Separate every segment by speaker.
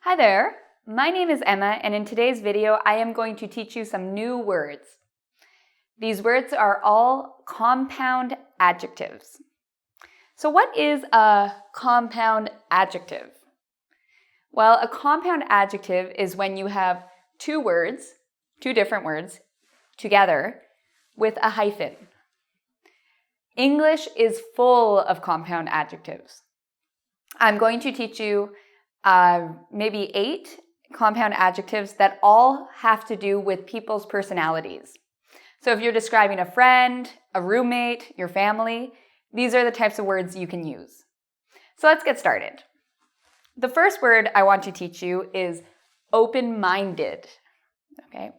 Speaker 1: Hi there, my name is Emma, and in today's video I am going to teach you some new words. These words are all compound adjectives. So what is a compound adjective? Well, a compound adjective is when you have two different words, together with a hyphen. English is full of compound adjectives. I'm going to teach you maybe 8 compound adjectives that all have to do with people's personalities. So if you're describing a friend, a roommate, your family, these are the types of words you can use. So let's get started. The first word I want to teach you is open-minded. Okay?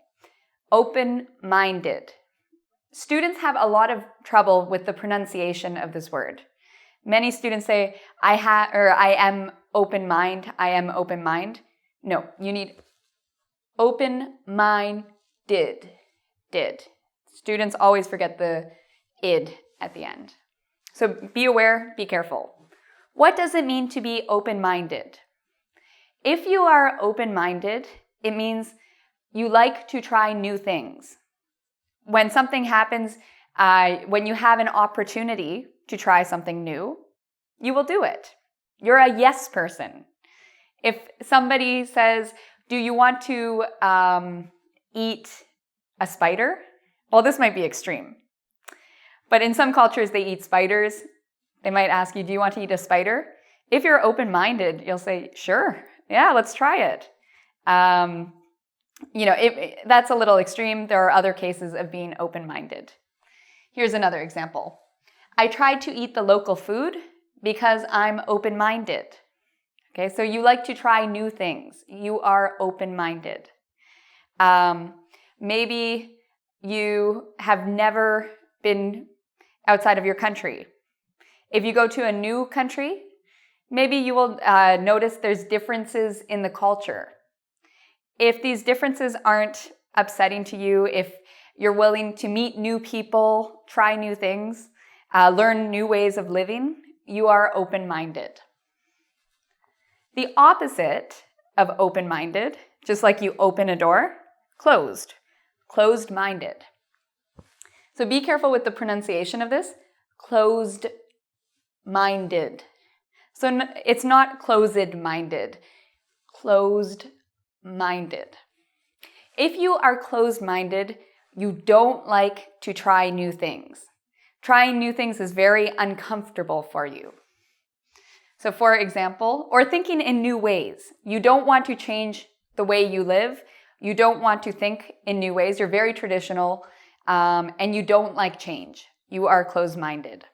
Speaker 1: Open-minded. Students have a lot of trouble with the pronunciation of this word. Many students say, I am open mind, I am open mind. No, you need open-minded. Did. Students always forget the id at the end. So be aware, be careful. What does it mean to be open-minded? If you are open-minded, it means you like to try new things. When something happens, when you have an opportunity to try something new, you will do it. You're a yes person. If somebody says, do you want to eat a spider? Well, this might be extreme. But in some cultures, they eat spiders. They might ask you, do you want to eat a spider? If you're open-minded, you'll say, sure, yeah, let's try it. That's a little extreme. There are other cases of being open-minded. Here's another example. I tried to eat the local food because I'm open-minded. Okay, so you like to try new things. You are open-minded. Maybe you have never been outside of your country. If you go to a new country, maybe you will notice there's differences in the culture. If these differences aren't upsetting to you, if you're willing to meet new people, try new things, learn new ways of living, you are open-minded. The opposite of open-minded, just like you open a door, closed. Closed-minded. So be careful with the pronunciation of this. Closed-minded. So it's not closed-minded. Closed-minded. If you are closed-minded, you don't like to try new things. Trying new things is very uncomfortable for you. So for example, or thinking in new ways. You don't want to change the way you live. You don't want to think in new ways. You're very traditional, and you don't like change. You are closed-minded.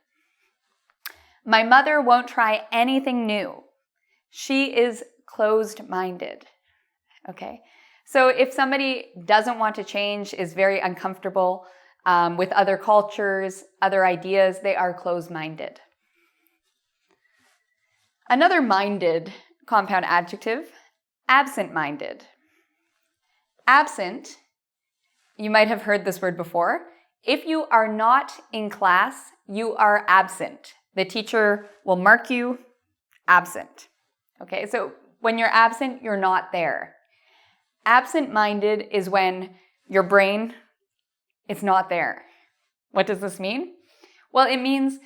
Speaker 1: My mother won't try anything new. She is closed-minded. Okay? So if somebody doesn't want to change, is very uncomfortable with other cultures, other ideas, they are closed-minded. Another minded compound adjective, absent-minded. Absent, you might have heard this word before. If you are not in class, you are absent. The teacher will mark you absent. Okay, so when you're absent, you're not there. Absent-minded is when your brain is not there. What does this mean? Well, it means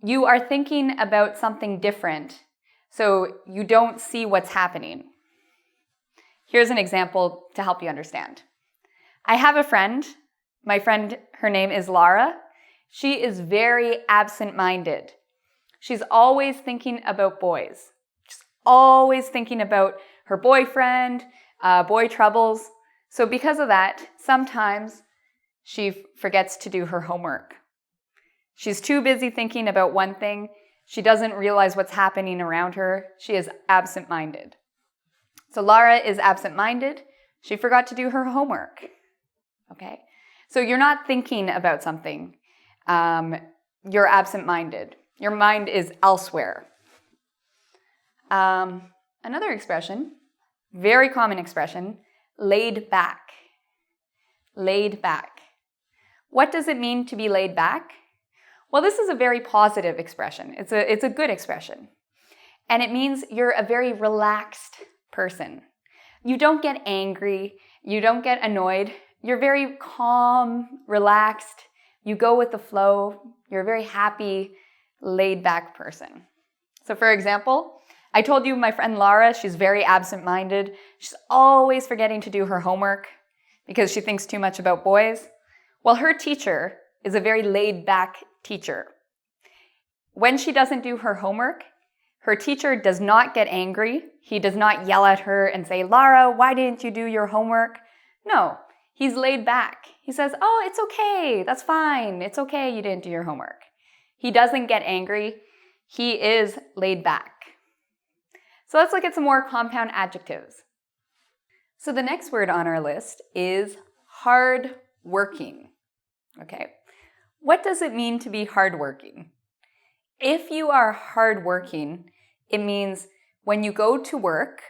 Speaker 1: you are thinking about something different, so you don't see what's happening. Here's an example to help you understand. I have a friend. My friend, her name is Lara. She is very absent-minded. She's always thinking about boys. She's always thinking about her boyfriend, boy troubles. So because of that, sometimes she forgets to do her homework. She's too busy thinking about one thing. She doesn't realize what's happening around her. She is absent-minded. So Lara is absent-minded. She forgot to do her homework. Okay? So you're not thinking about something. You're absent-minded. Your mind is elsewhere. Another expression, very common expression, laid back. Laid back. What does it mean to be laid back? Well, this is a very positive expression. It's a good expression. And it means you're a very relaxed person. you don't get angry, you don't get annoyed. You're very calm, relaxed, you go with the flow, you're a very happy, laid-back person. So for example, I told you my friend Lara, she's very absent-minded. She's always forgetting to do her homework because she thinks too much about boys. Well, her teacher is a very laid-back teacher. When she doesn't do her homework, her teacher does not get angry. He does not yell at her and say, Lara, why didn't you do your homework? No, he's laid back. He says, oh, it's okay. That's fine. It's okay you didn't do your homework. He doesn't get angry. He is laid back. So let's look at some more compound adjectives. So the next word on our list is hardworking. Okay, what does it mean to be hardworking? If you are hardworking, it means when you go to work,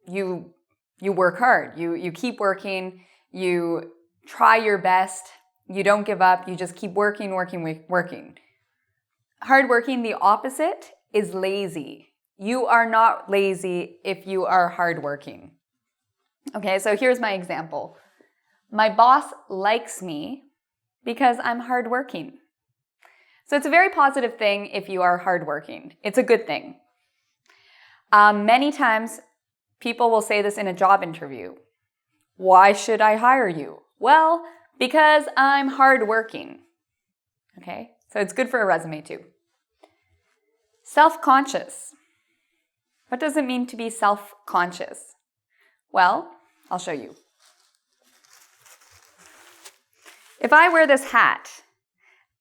Speaker 1: you work hard. You keep working, you try your best, you don't give up, you just keep working. Hardworking, the opposite, is lazy. You are not lazy if you are hardworking. Okay, so here's my example. My boss likes me because I'm hardworking. So it's a very positive thing if you are hardworking. It's a good thing. Many times, people will say this in a job interview. Why should I hire you? Well, because I'm hardworking. Okay, so it's good for a resume too. Self-conscious. What does it mean to be self-conscious? Well, I'll show you. If I wear this hat,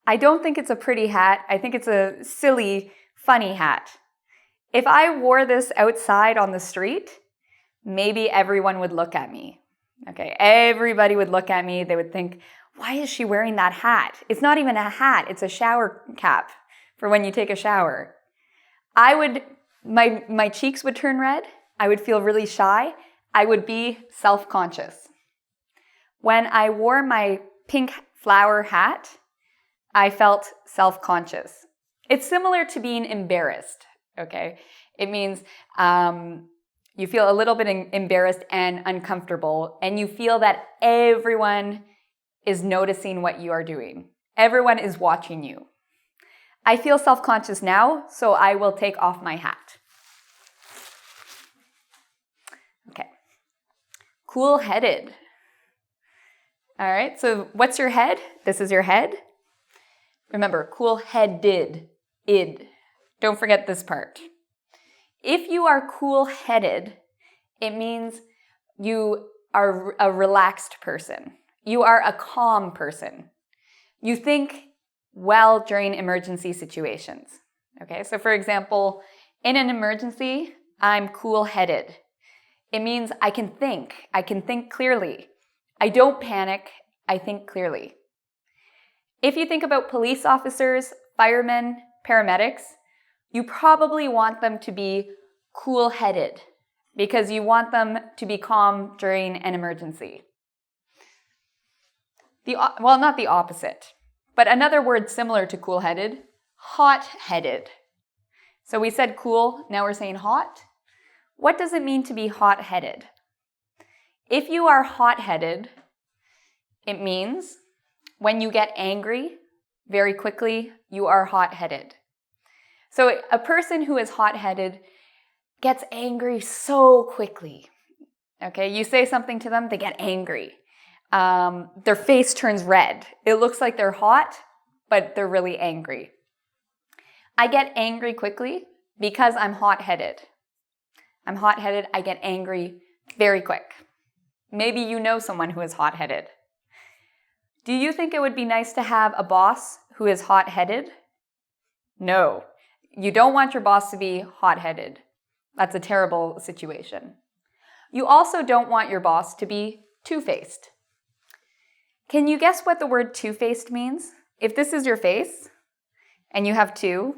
Speaker 1: I don't think it's a pretty hat. I think it's a silly, funny hat. If I wore this outside on the street, maybe everyone would look at me. Okay, everybody would look at me. They would think, why is she wearing that hat? It's not even a hat. It's a shower cap for when you take a shower. My cheeks would turn red. I would feel really shy. I would be self-conscious. When I wore my pink flower hat, I felt self-conscious. It's similar to being embarrassed, okay? It means you feel a little bit embarrassed and uncomfortable, and you feel that everyone is noticing what you are doing. Everyone is watching you. I feel self-conscious now, so I will take off my hat. Okay. Coolheaded. All right, so what's your head? This is your head. Remember, coolheaded, id. Don't forget this part. If you are cool-headed, it means you are a relaxed person. You are a calm person. You think well during emergency situations. Okay, so for example, in an emergency, I'm cool-headed. It means I can think clearly. I don't panic, I think clearly. If you think about police officers, firemen, paramedics, you probably want them to be cool-headed because you want them to be calm during an emergency. Well, not the opposite, but another word similar to cool-headed, hot-headed. So we said cool, now we're saying hot. What does it mean to be hot-headed? If you are hot-headed, it means when you get angry very quickly, you are hot-headed. So a person who is hot-headed gets angry so quickly. Okay, you say something to them, they get angry. Their face turns red. It looks like they're hot, but they're really angry. I get angry quickly because I'm hot-headed. I'm hot-headed, I get angry very quick. Maybe you know someone who is hot-headed. Do you think it would be nice to have a boss who is hot-headed? No. You don't want your boss to be hot-headed. That's a terrible situation. You also don't want your boss to be two-faced. Can you guess what the word two-faced means? If this is your face and you have two,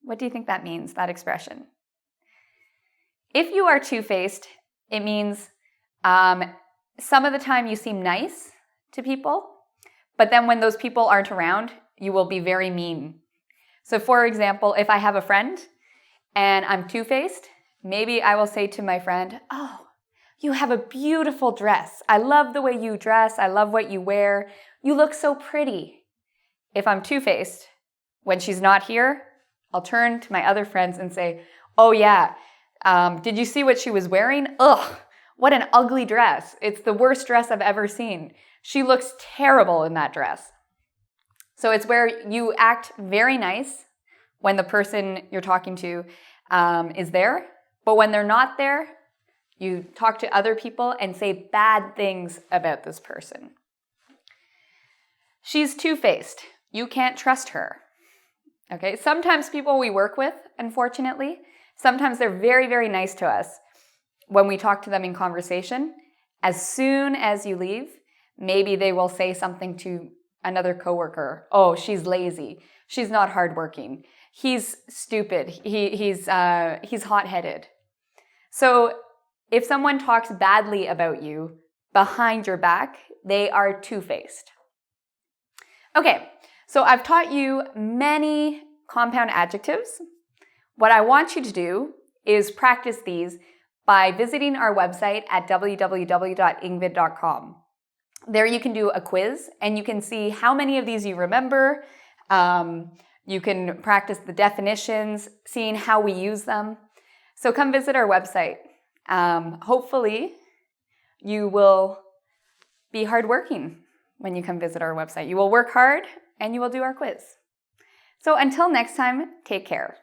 Speaker 1: what do you think that means, that expression? If you are two-faced, it means some of the time you seem nice to people, but then when those people aren't around, you will be very mean. So for example, if I have a friend and I'm two-faced, maybe I will say to my friend, oh, You have a beautiful dress. I love the way you dress. I love what you wear. You look so pretty. If I'm two-faced, when she's not here, I'll turn to my other friends and say, oh yeah, did you see what she was wearing? Ugh, what an ugly dress. It's the worst dress I've ever seen. She looks terrible in that dress. So it's where you act very nice when the person you're talking to is there, but when they're not there, you talk to other people and say bad things about this person. She's two-faced. You can't trust her. Okay, sometimes people we work with, unfortunately, sometimes they're very, very nice to us when we talk to them in conversation. As soon as you leave, maybe they will say something to another coworker. Oh, she's lazy. She's not hardworking. He's stupid. He's hot-headed. So if someone talks badly about you behind your back, they are two-faced. Okay, so I've taught you many compound adjectives. What I want you to do is practice these by visiting our website at www.engvid.com. There you can do a quiz and you can see how many of these you remember. You can practice the definitions, seeing how we use them. So come visit our website. Hopefully you will be hardworking when you come visit our website. You will work hard and you will do our quiz. So until next time, take care.